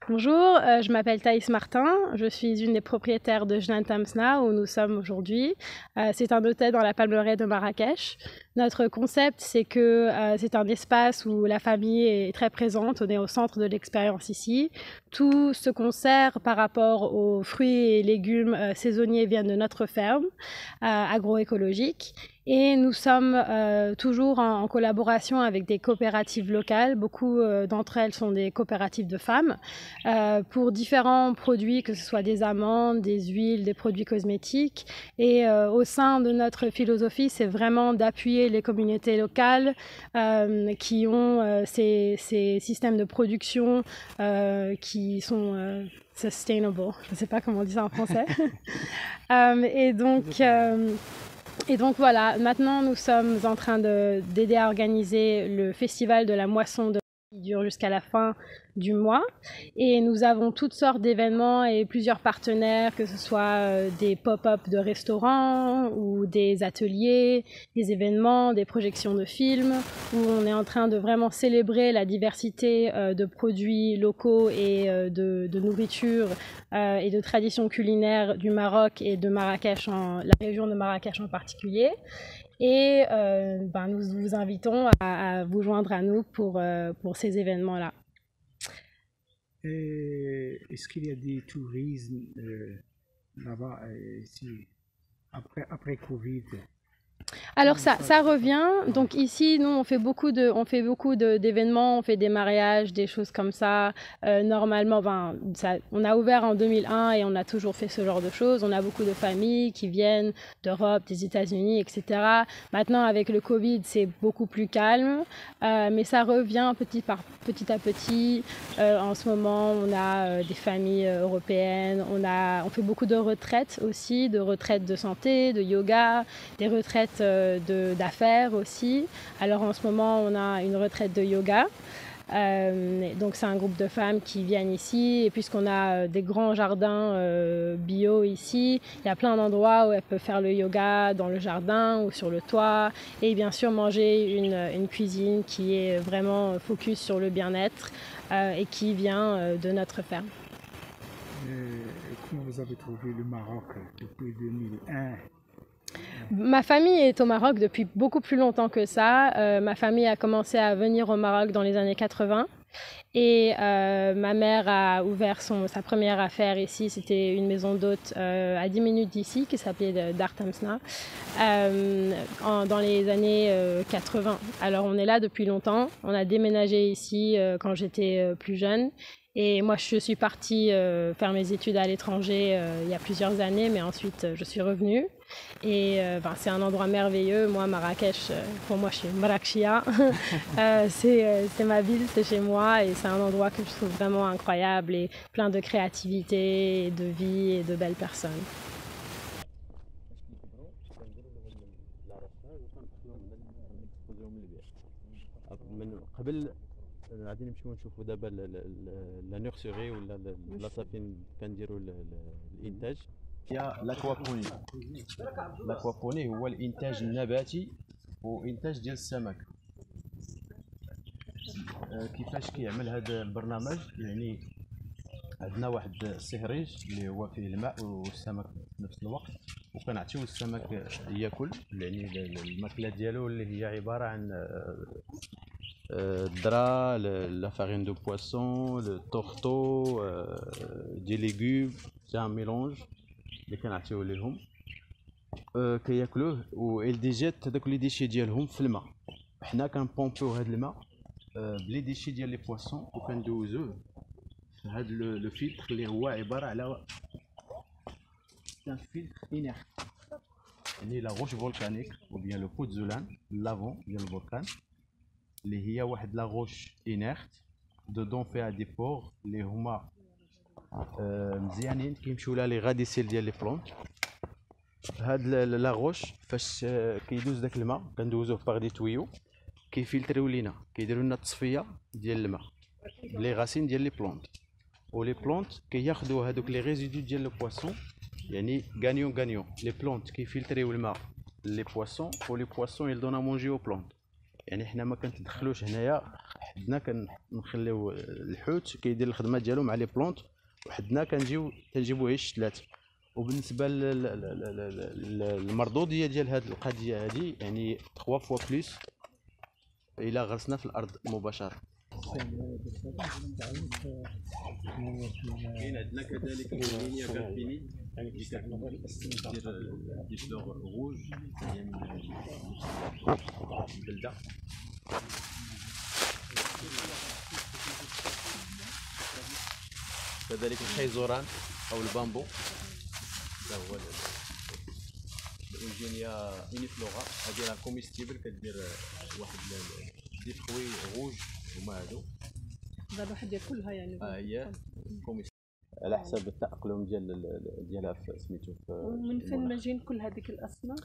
Bonjour, je m'appelle Thaïs Martin, je suis une des propriétaires de Jnan Tamsna où nous sommes aujourd'hui. C'est un hôtel dans la Palmeraie de Marrakech. Notre concept, c'est que c'est un espace où la famille est très présente, on est au centre de l'expérience ici. Tout ce qu'on sert par rapport aux fruits et légumes saisonniers viennent de notre ferme agroécologique. Et nous sommes toujours en collaboration avec des coopératives locales. Beaucoup d'entre elles sont des coopératives de femmes pour différents produits, que ce soit des amandes, des huiles, des produits cosmétiques. Et au sein de notre philosophie, c'est vraiment d'appuyer les communautés locales qui ont ces systèmes de production qui sont sustainable. Je ne sais pas comment on dit ça en français. Et donc voilà, maintenant nous sommes en train d'aider à organiser le festival de la moisson qui dure jusqu'à la fin du mois. Et nous avons toutes sortes d'événements et plusieurs partenaires, que ce soit des pop-up de restaurants ou des ateliers, des événements, des projections de films, où on est en train de vraiment célébrer la diversité de produits locaux et de nourriture et de traditions culinaires du Maroc et de Marrakech, la région de Marrakech en particulier. Et nous vous invitons à vous joindre à nous pour ces événements-là. Est-ce qu'il y a des tourismes là-bas après Covid? Alors ça revient. Donc ici, nous, on fait beaucoup d'événements, on fait des mariages, des choses comme ça. Normalement, on a ouvert en 2001 et on a toujours fait ce genre de choses. On a beaucoup de familles qui viennent d'Europe, des États-Unis, etc. Maintenant, avec le Covid, c'est beaucoup plus calme, mais ça revient petit à petit. En ce moment, on a des familles européennes. On fait beaucoup de retraites aussi, de retraites de santé, de yoga, des retraites d'affaires aussi. Alors en ce moment, on a une retraite de yoga. Donc c'est un groupe de femmes qui viennent ici, et puisqu'on a des grands jardins bio ici, il y a plein d'endroits où elles peuvent faire le yoga dans le jardin ou sur le toit, et bien sûr manger une cuisine qui est vraiment focus sur le bien-être et qui vient de notre ferme. Comment vous avez trouvé le Maroc depuis 2001? Ma famille est au Maroc depuis beaucoup plus longtemps que ça. Ma famille a commencé à venir au Maroc dans les années 80. Et ma mère a ouvert sa première affaire ici. C'était une maison d'hôtes à 10 minutes d'ici qui s'appelait Dar Tamsna dans les années 80. Alors on est là depuis longtemps. On a déménagé ici quand j'étais plus jeune. Et moi, je suis partie faire mes études à l'étranger il y a plusieurs années, mais ensuite, je suis revenue. Et c'est un endroit merveilleux. Moi, Marrakech, pour moi, je suis Marrakechia. C'est ma ville, c'est chez moi. Et c'est un endroit que je trouve vraiment incroyable et plein de créativité, de vie et de belles personnes. غادي نمشيو نشوفوا دابا لا نورسيري ولا البلاصه فين كنديروا الانتاج. هي لاكوابوني هو الانتاج النباتي وانتاج ديال السمك. كيفاش كيعمل هذا البرنامج؟ يعني عندنا واحد السهريج اللي هو فيه الماء والسمك في نفس الوقت، وكنعطيو السمك ياكل، يعني الماكله ديالو اللي هي عباره عن الذرة، لا فارين دو بواسون، لو تورتو، دي ليغوم. سي ان ميلونج اللي كنعطيوه ليهم كياكلوه، والديجيت هذوك لي ديشي ديالهم في الماء. حنا كنبومبيو هذا الماء بلي ديشي ديال لي بواسون وكندوزوه في هذا لو فيلتر اللي هو عباره على ان فيلتر انيرت، يعني لا روش فولكانيك او بيان لو بوتزولان لافون ديال الفولكان اللي هي واحد لا روش انيرت دودون فيها دي بور اللي هما مزيانين كيمشيو لها لي غاديسيل ديال لي بلونط. هاد لا روش فاش كيدوز داك الماء كندوزوه باغ دي تويو كيفلتريو لينا، كيديروا لنا التصفيه ديال الماء بلي غاسين ديال لي بلونط، ولي بلونط كياخذوا هذوك لي ريزيدو ديال لو بواسون، يعني غانيون غانيون. لي بلونط كيفلتريو الماء لي بواسون ولي بواسون يلدونا مونجي او بلونط. يعني حنا ما كنتدخلوش هنايا حدنا كنخليو الحوت كيدير الخدمه ديالو مع لي بلونط، وحدنا كنجيبو غير الشتلات. وبالنسبه للمردوديه ديال هذه القضيه هذه يعني 3 فوا بليس الا غرسنا في الارض مباشره. كاين عندنا كذلك اللينيا كاربيني اللي دير فلور روج هي من البلده. كذلك الخيزوران او البامبو هذا هو الاونجينيا انيفلورا، هذه راه كوميستيبل كدير واحد دي فروي روج هما هادو. هذا الواحد ياكلها يعني. هي كوميستيبل على حسب التأقلم ديالها في سميتو. ومن فين ما جايين كل هذيك الاصناف؟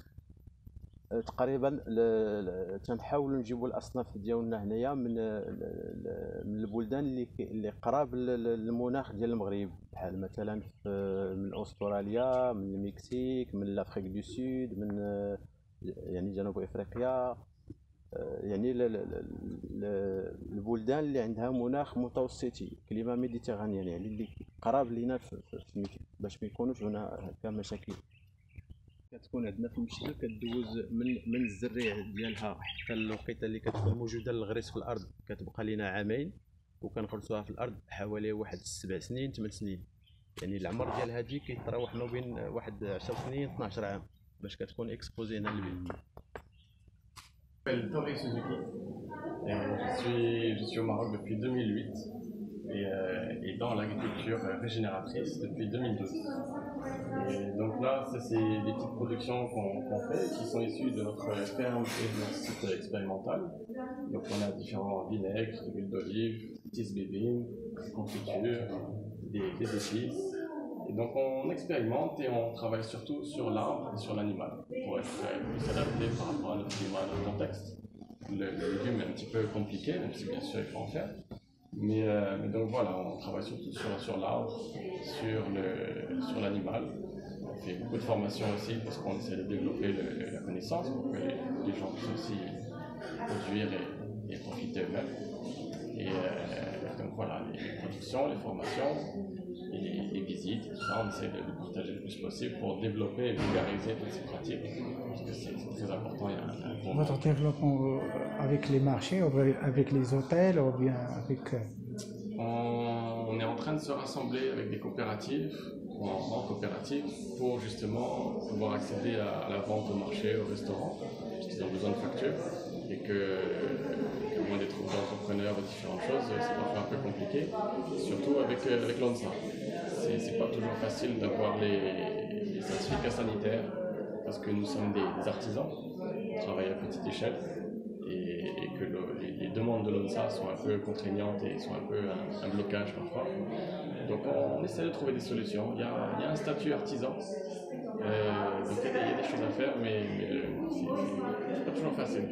تقريبا تنحاولوا نجيبوا الاصناف ديالنا هنايا من البلدان اللي قراب للمناخ ديال المغرب، بحال مثلا من استراليا، من المكسيك، من لافريك دو سود، من يعني جنوب افريقيا، يعني البلدان اللي عندها مناخ متوسطي كليما ميديتيرانيان، يعني اللي قراب لينا باش ما يكونوش هنا هكا مشاكل. كتكون عندنا في المشتل كدوز من الزريع ديالها حتى الوقيته اللي كتكون موجوده للغريس في الارض كتبقى لينا عامين، وكنغرسوها في الارض حوالي واحد 7 سنين 8 سنين، يعني العمر ديال هذه كيتراوح ما بين واحد 10 سنين 12 عام باش كتكون اكسبوزي هنا للبيت. Je m'appelle Tori Suzuki et je suis au Maroc depuis 2008 et dans l'agriculture régénératrice depuis 2012. Et donc là, ça c'est des petites productions qu'on fait qui sont issues de notre ferme et de notre site expérimental. Donc on a différents vinaigres, de l'huile d'olive, tisbébine, confitures, des épices. Et donc on expérimente et on travaille surtout sur l'arbre et sur l'animal pour être plus adapté par rapport à notre climat, à notre contexte. Le légume est un petit peu compliqué, même si bien sûr il faut en faire. Mais donc voilà, on travaille surtout sur l'arbre, sur l'animal. On fait beaucoup de formations aussi parce qu'on essaie de développer la connaissance pour que les gens puissent aussi produire et profiter eux-mêmes. Et donc voilà, les productions, les formations, et visites, tout ça, on essaie de partager le plus possible pour développer et vulgariser toutes ces pratiques, parce que c'est très important. Il y a un bon Votre développement avec les marchés, ou avec les hôtels, ou bien avec... On est en train de se rassembler avec des coopératives, ou en coopérative, pour justement pouvoir accéder à la vente au marché, au restaurant, parce qu'ils ont besoin de factures, et que loin des troupes d'entrepreneurs et différentes choses, c'est parfois un peu compliqué, surtout avec l'ONSA. C'est pas toujours facile d'avoir les certificats sanitaires, parce que nous sommes des artisans, on travaille à petite échelle, et que les demandes de l'ONSA sont un peu contraignantes et sont un peu un blocage parfois. Donc on essaie de trouver des solutions. Il y a un statut artisan, donc il y a des choses à faire, mais c'est pas toujours facile.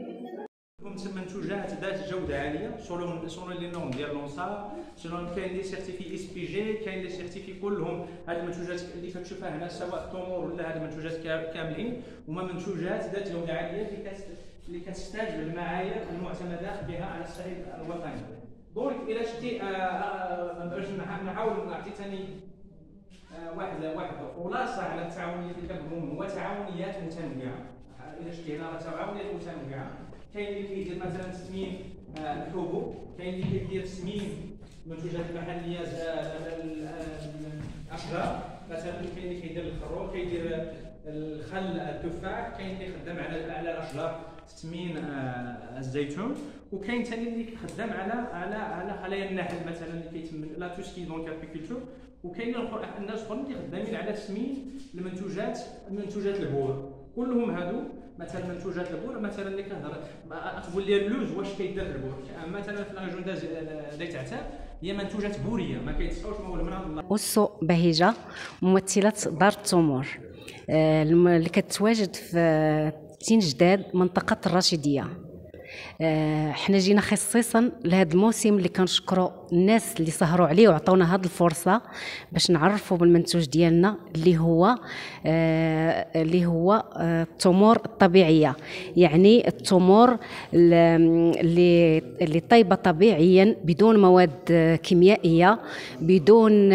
منتوجات ذات جوده عاليه سولو لي نورم ديال لونسا، سولو كاين لي سيرتيفي اس بي جي، كاين لي سيرتيفي كلهم. هاد المنتوجات اللي كتشوفها هنا سواء التمور ولا هاد المنتوجات كاملين هما منتوجات ذات جوده عاليه اللي كتحتاج للمعايير المعتمده بها على الصعيد الوطني. دونك الى شتي باش نحاول نعطي ثاني واحد خلاصه على التعاونيات اللي كنبغيو، هو تعاونيات متنوعه. الى شتي هنا راه تعاونيات متنوعه، كاين اللي كيدير مثلا تسمين الحبوب، كاين اللي كيدير تسمين المنتوجات المحليه الاشجار، مثلا كاين اللي كيدير الخروج، كيدير الخل التفاح، كاين اللي خدام على الاشجار تسمين الزيتون، وكاين ثاني اللي خدام على خلايا النحل مثلا اللي كيتم لا توسكي دونك ابيكولتور، وكاين الناس اخرين اللي خدامين على تسمين المنتوجات البور. كلهم هادو مثلا منتوجات البور، مثلا اللي كنهضر تقول لي اللوز واش كيدير البور، مثلا في لاجون دايت عتاب هي منتوجات بوريه ما كيتصاوبش ما والو من عند الله. والسو بهيجه ممثله دار التمور اللي كتواجد في تين جداد منطقه الرشيديه. حنا جينا خصيصا لهذا الموسم اللي كنشكروا الناس اللي سهروا عليه وعطونا هذه الفرصه باش نعرفوا بالمنتوج ديالنا اللي هو التمور الطبيعيه، يعني التمور اللي طيبه طبيعيا بدون مواد كيميائيه، بدون